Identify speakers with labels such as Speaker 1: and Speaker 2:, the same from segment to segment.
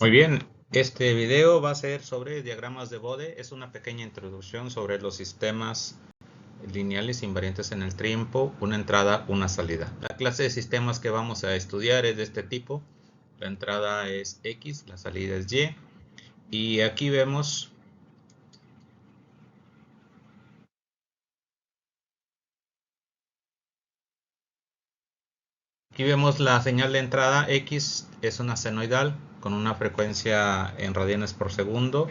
Speaker 1: Muy bien, este video va a ser sobre diagramas de Bode. Es una pequeña introducción sobre los sistemas lineales invariantes en el tiempo, una entrada, una salida. La clase de sistemas que vamos a estudiar es de este tipo. La entrada es X, la salida es Y. Y aquí vemos la señal de entrada. X es una senoidal con una frecuencia en radianes por segundo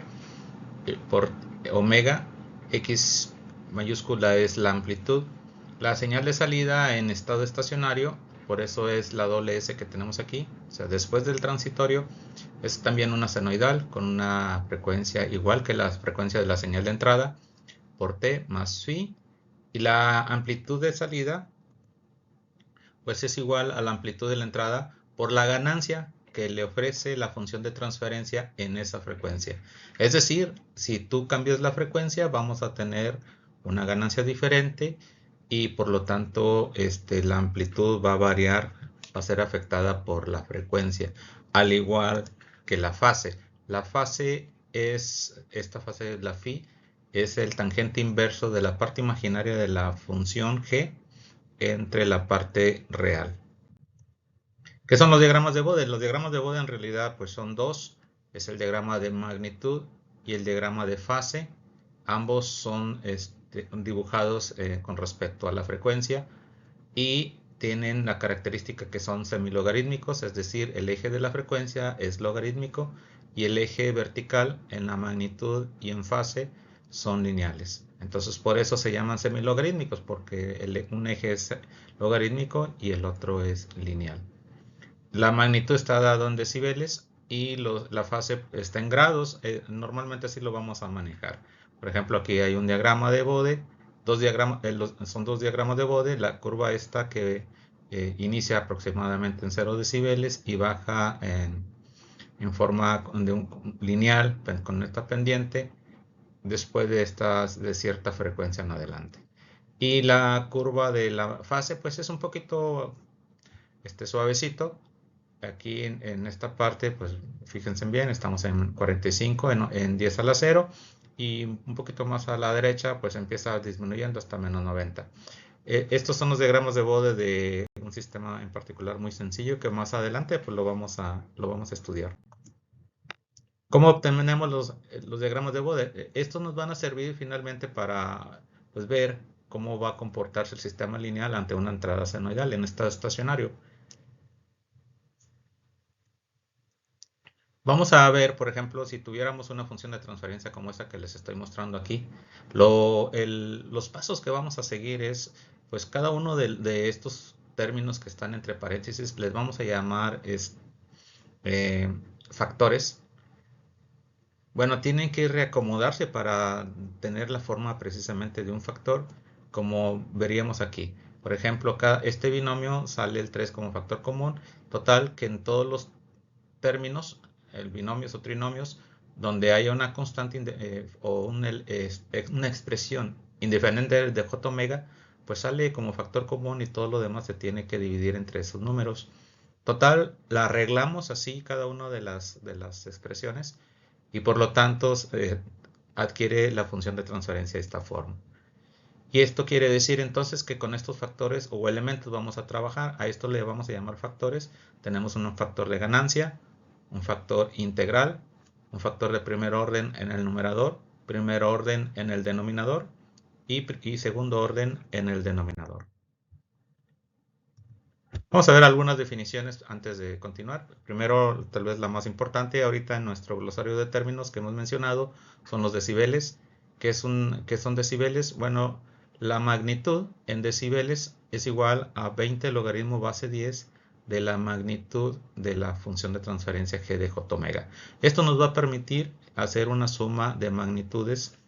Speaker 1: por omega. X mayúscula es la amplitud. La señal de salida en estado estacionario, por eso es la doble S que tenemos aquí, o sea, después del transitorio, es también una senoidal con una frecuencia igual que la frecuencia de la señal de entrada por T más phi. Y la amplitud de salida pues es igual a la amplitud de la entrada por la ganancia que le ofrece la función de transferencia en esa frecuencia. Es decir, si tú cambias la frecuencia, vamos a tener una ganancia diferente y por lo tanto la amplitud va a variar, va a ser afectada por la frecuencia, al igual que la fase. La fase es, esta fase de la phi, es el tangente inverso de la parte imaginaria de la función g entre la parte real. ¿Qué son los diagramas de Bode? Los diagramas de Bode en realidad pues son dos. Es el diagrama de magnitud y el diagrama de fase. Ambos son dibujados con respecto a la frecuencia y tienen la característica que son semilogarítmicos, es decir, el eje de la frecuencia es logarítmico y el eje vertical en la magnitud y en fase son lineales. Entonces por eso se llaman semilogarítmicos, porque un eje es logarítmico y el otro es lineal. La magnitud está dada en decibeles y la fase está en grados. Normalmente así lo vamos a manejar. Por ejemplo, aquí hay un diagrama de Bode, son dos diagramas de Bode. La curva esta que inicia aproximadamente en 0 decibeles y baja en forma de un lineal con esta pendiente después de cierta frecuencia en adelante. Y la curva de la fase pues es un poquito suavecito. Aquí en esta parte, pues fíjense bien, estamos en 45, en 10 a la 0, y un poquito más a la derecha, pues empieza disminuyendo hasta menos 90. Estos son los diagramas de Bode de un sistema en particular muy sencillo que más adelante pues lo vamos a estudiar. ¿Cómo obtenemos los diagramas de Bode? Estos nos van a servir finalmente para pues, ver cómo va a comportarse el sistema lineal ante una entrada senoidal en estado estacionario. Vamos a ver, por ejemplo, si tuviéramos una función de transferencia como esta que les estoy mostrando aquí, los pasos que vamos a seguir es, pues cada uno de estos términos que están entre paréntesis, les vamos a llamar factores. Bueno, tienen que reacomodarse para tener la forma precisamente de un factor, como veríamos aquí. Por ejemplo, este binomio sale el 3 como factor común, total que en todos los términos, binomios o trinomios, donde haya una constante o una expresión independiente de j omega, pues sale como factor común y todo lo demás se tiene que dividir entre esos números. Total, la arreglamos así cada una de las expresiones y por lo tanto adquiere la función de transferencia de esta forma. Y esto quiere decir entonces que con estos factores o elementos vamos a trabajar. A esto le vamos a llamar factores. Tenemos un factor de ganancia, un factor integral, un factor de primer orden en el numerador, primer orden en el denominador y segundo orden en el denominador. Vamos a ver algunas definiciones antes de continuar. Primero, tal vez la más importante ahorita en nuestro glosario de términos que hemos mencionado son los decibeles. ¿Qué son decibeles? Bueno, la magnitud en decibeles es igual a 20 logaritmo base 10 de la magnitud de la función de transferencia g de j omega. Esto nos va a permitir hacer una suma de magnitudes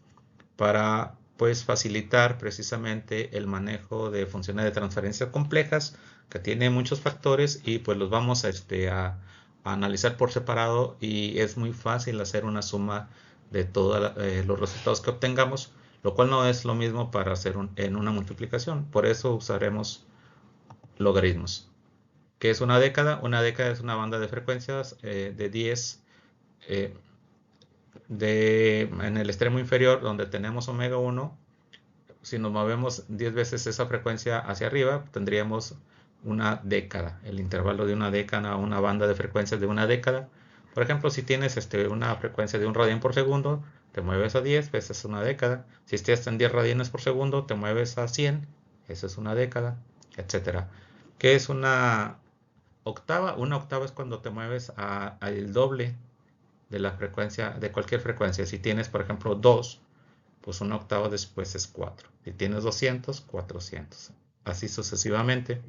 Speaker 1: para pues facilitar precisamente el manejo de funciones de transferencia complejas que tiene muchos factores y pues los vamos a analizar por separado y es muy fácil hacer una suma de todos los resultados que obtengamos, lo cual no es lo mismo para hacer en una multiplicación. Por eso usaremos logaritmos. ¿Qué es una década? Una década es una banda de frecuencias de 10 eh, en el extremo inferior donde tenemos omega 1, si nos movemos 10 veces esa frecuencia hacia arriba, tendríamos una década, el intervalo de una década, una banda de frecuencias de una década. Por ejemplo, si tienes una frecuencia de 1 radian por segundo, te mueves a 10, esa es una década. Si estás en 10 radianes por segundo, te mueves a 100, esa es una década, etcétera. ¿Qué es una octava? Una octava es cuando te mueves al doble de la frecuencia, de cualquier frecuencia. Si tienes, por ejemplo, 2, pues una octava después es 4. Si tienes 200, 400. Así sucesivamente.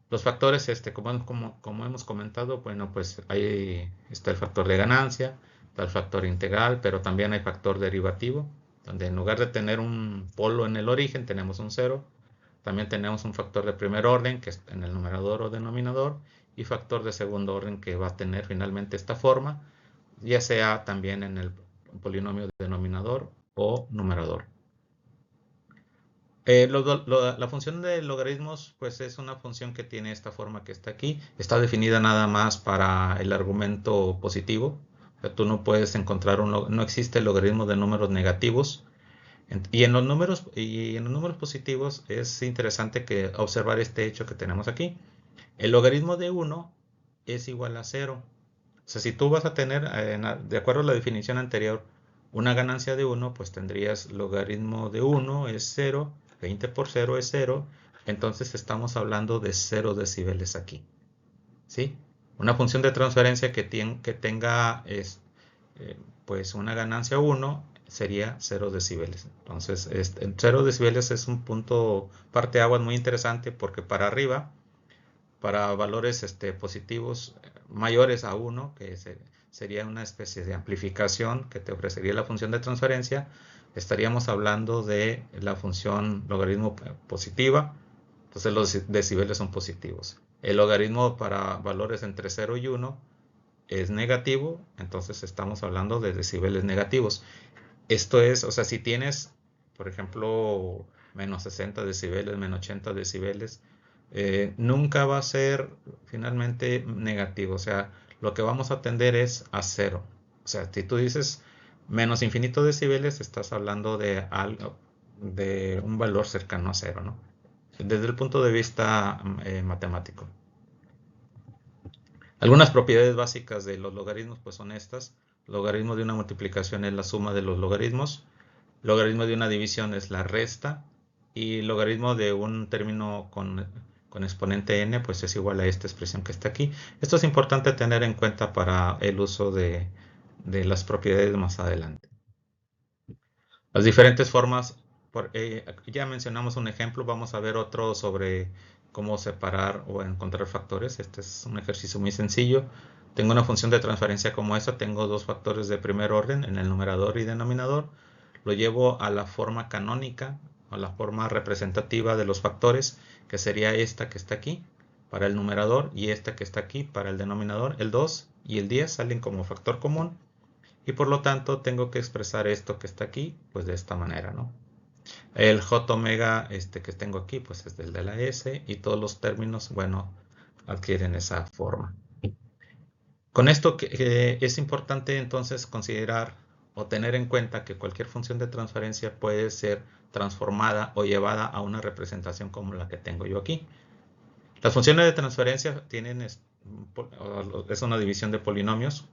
Speaker 1: Los factores, como hemos comentado, bueno, pues ahí está el factor de ganancia, está el factor integral, pero también hay factor derivativo, donde en lugar de tener un polo en el origen, tenemos un cero. También tenemos un factor de primer orden, que es en el numerador o denominador, y factor de segundo orden, que va a tener finalmente esta forma, ya sea también en el polinomio denominador o numerador. La función de logaritmos, pues es una función que tiene esta forma que está aquí. Está definida nada más para el argumento positivo. O sea, tú no puedes encontrar no existe el logaritmo de números negativos. Y en los números positivos es interesante que observar este hecho que tenemos aquí. El logaritmo de 1 es igual a 0. O sea, si tú vas a tener, de acuerdo a la definición anterior, una ganancia de 1, pues tendrías logaritmo de 1 es 0, 20 por 0 es 0, entonces estamos hablando de 0 decibeles aquí. ¿Sí? Una función de transferencia que tenga pues una ganancia 1 sería 0 decibeles. Entonces, 0 decibeles es un punto parteaguas muy interesante porque para arriba, para valores positivos mayores a 1, que sería una especie de amplificación que te ofrecería la función de transferencia, estaríamos hablando de la función logaritmo positiva, entonces los decibeles son positivos. El logaritmo para valores entre 0 y 1 es negativo, entonces estamos hablando de decibeles negativos. Esto es, o sea, si tienes, por ejemplo, menos 60 decibeles, menos 80 decibeles, nunca va a ser finalmente negativo. O sea, lo que vamos a tender es a cero. O sea, si tú dices menos infinito decibeles, estás hablando de algo, de un valor cercano a cero, ¿no? Desde el punto de vista matemático. Algunas propiedades básicas de los logaritmos pues son estas. Logaritmo de una multiplicación es la suma de los logaritmos. Logaritmo de una división es la resta. Y logaritmo de un término con exponente n pues es igual a esta expresión que está aquí. Esto es importante tener en cuenta para el uso de las propiedades más adelante. Las diferentes formas, ya mencionamos un ejemplo, vamos a ver otro sobre cómo separar o encontrar factores. Este es un ejercicio muy sencillo. Tengo una función de transferencia como esta, tengo dos factores de primer orden en el numerador y denominador. Lo llevo a la forma canónica, a la forma representativa de los factores, que sería esta que está aquí para el numerador y esta que está aquí para el denominador. El 2 y el 10 salen como factor común. Y por lo tanto tengo que expresar esto que está aquí, pues de esta manera, ¿no? El J omega que tengo aquí, pues es el de la S y todos los términos, bueno, adquieren esa forma. Con esto es importante entonces considerar o tener en cuenta que cualquier función de transferencia puede ser transformada o llevada a una representación como la que tengo yo aquí. Las funciones de transferencia es una división de polinomios.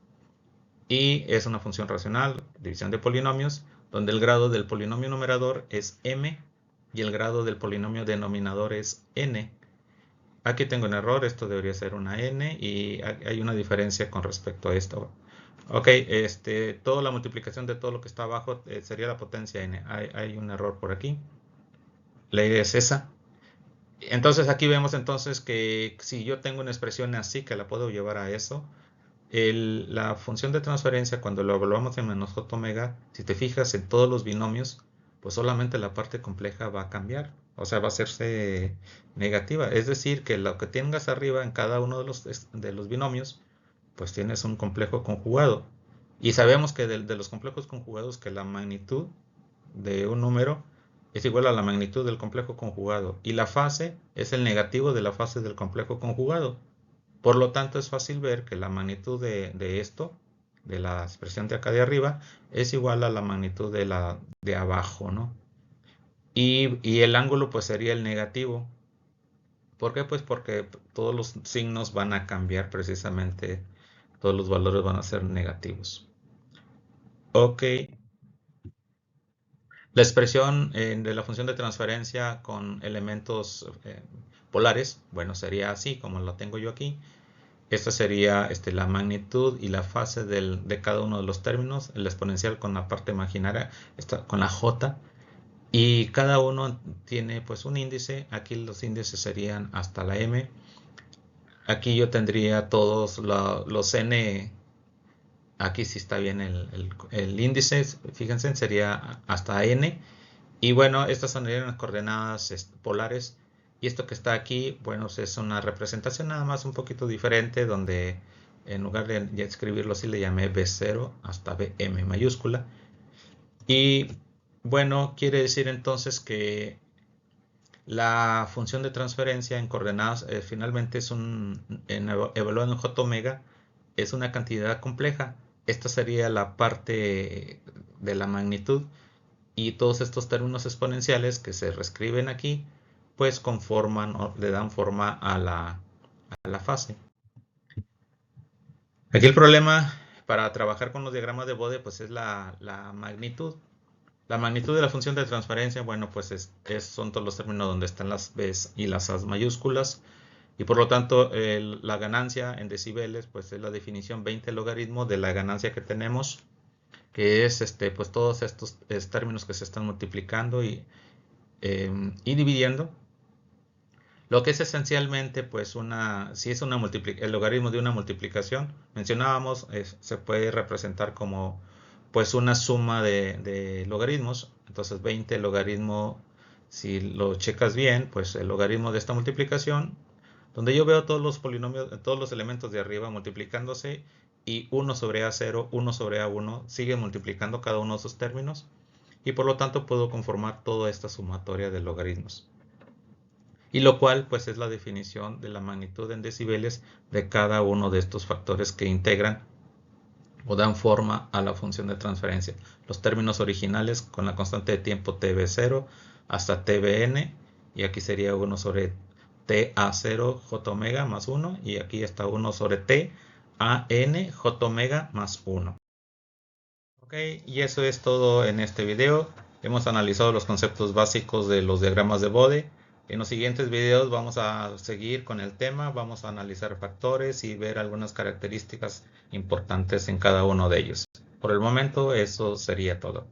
Speaker 1: Y es una función racional, división de polinomios, donde el grado del polinomio numerador es m y el grado del polinomio denominador es n. Aquí tengo un error, esto debería ser una n y hay una diferencia con respecto a esto. Ok, toda la multiplicación de todo lo que está abajo sería la potencia n. Hay un error por aquí. La idea es esa. Entonces aquí vemos entonces que si yo tengo una expresión así que la puedo llevar a eso, la función de transferencia cuando lo evaluamos en menos j omega, si te fijas en todos los binomios, pues solamente la parte compleja va a cambiar, o sea, va a hacerse negativa. Es decir, que lo que tengas arriba en cada uno de los binomios, pues tienes un complejo conjugado. Y sabemos que de los complejos conjugados que la magnitud de un número es igual a la magnitud del complejo conjugado. Y la fase es el negativo de la fase del complejo conjugado. Por lo tanto, es fácil ver que la magnitud de esto de la expresión de acá de arriba es igual a la magnitud de la de abajo, ¿no? Y el ángulo pues sería el negativo. ¿Por qué? Pues porque todos los signos van a cambiar precisamente, todos los valores van a ser negativos. Ok, la expresión de la función de transferencia con elementos polares, bueno, sería así como lo tengo yo aquí. Esta sería la magnitud y la fase de cada uno de los términos, el exponencial con la parte imaginaria, con la j, y cada uno tiene pues un índice. Aquí los índices serían hasta la m. Aquí yo tendría todos los n. Aquí sí está bien el índice, fíjense, sería hasta n. Y bueno, estas son las coordenadas polares. Y esto que está aquí, bueno, es una representación nada más un poquito diferente, donde en lugar de ya escribirlo así, le llamé B0 hasta BM mayúscula. Y bueno, quiere decir entonces que la función de transferencia en coordenadas finalmente es evaluado en J omega, es una cantidad compleja. Esta sería la parte de la magnitud, y todos estos términos exponenciales que se reescriben aquí pues conforman o le dan forma a la fase. Aquí el problema para trabajar con los diagramas de Bode pues es la magnitud. La magnitud de la función de transferencia, bueno, pues son todos los términos donde están las B's y las A's mayúsculas, y por lo tanto la ganancia en decibeles pues es la definición 20 logaritmo de la ganancia que tenemos, que es pues todos estos términos que se están multiplicando y dividiendo, lo que es esencialmente pues si es el logaritmo de una multiplicación, mencionábamos, se puede representar como pues una suma de logaritmos. Entonces 20 logaritmo, si lo checas bien, pues el logaritmo de esta multiplicación, donde yo veo todos los polinomios, todos los elementos de arriba multiplicándose, y 1 sobre A0, 1 sobre A1 sigue multiplicando cada uno de esos términos, y por lo tanto puedo conformar toda esta sumatoria de logaritmos. Y lo cual pues es la definición de la magnitud en decibeles de cada uno de estos factores que integran o dan forma a la función de transferencia. Los términos originales con la constante de tiempo tb0 hasta tbn, y aquí sería 1 sobre ta0 j omega más 1, y aquí está 1 sobre t an j omega más 1. Ok, y eso es todo en este video. Hemos analizado los conceptos básicos de los diagramas de Bode. En los siguientes videos vamos a seguir con el tema, vamos a analizar factores y ver algunas características importantes en cada uno de ellos. Por el momento eso sería todo.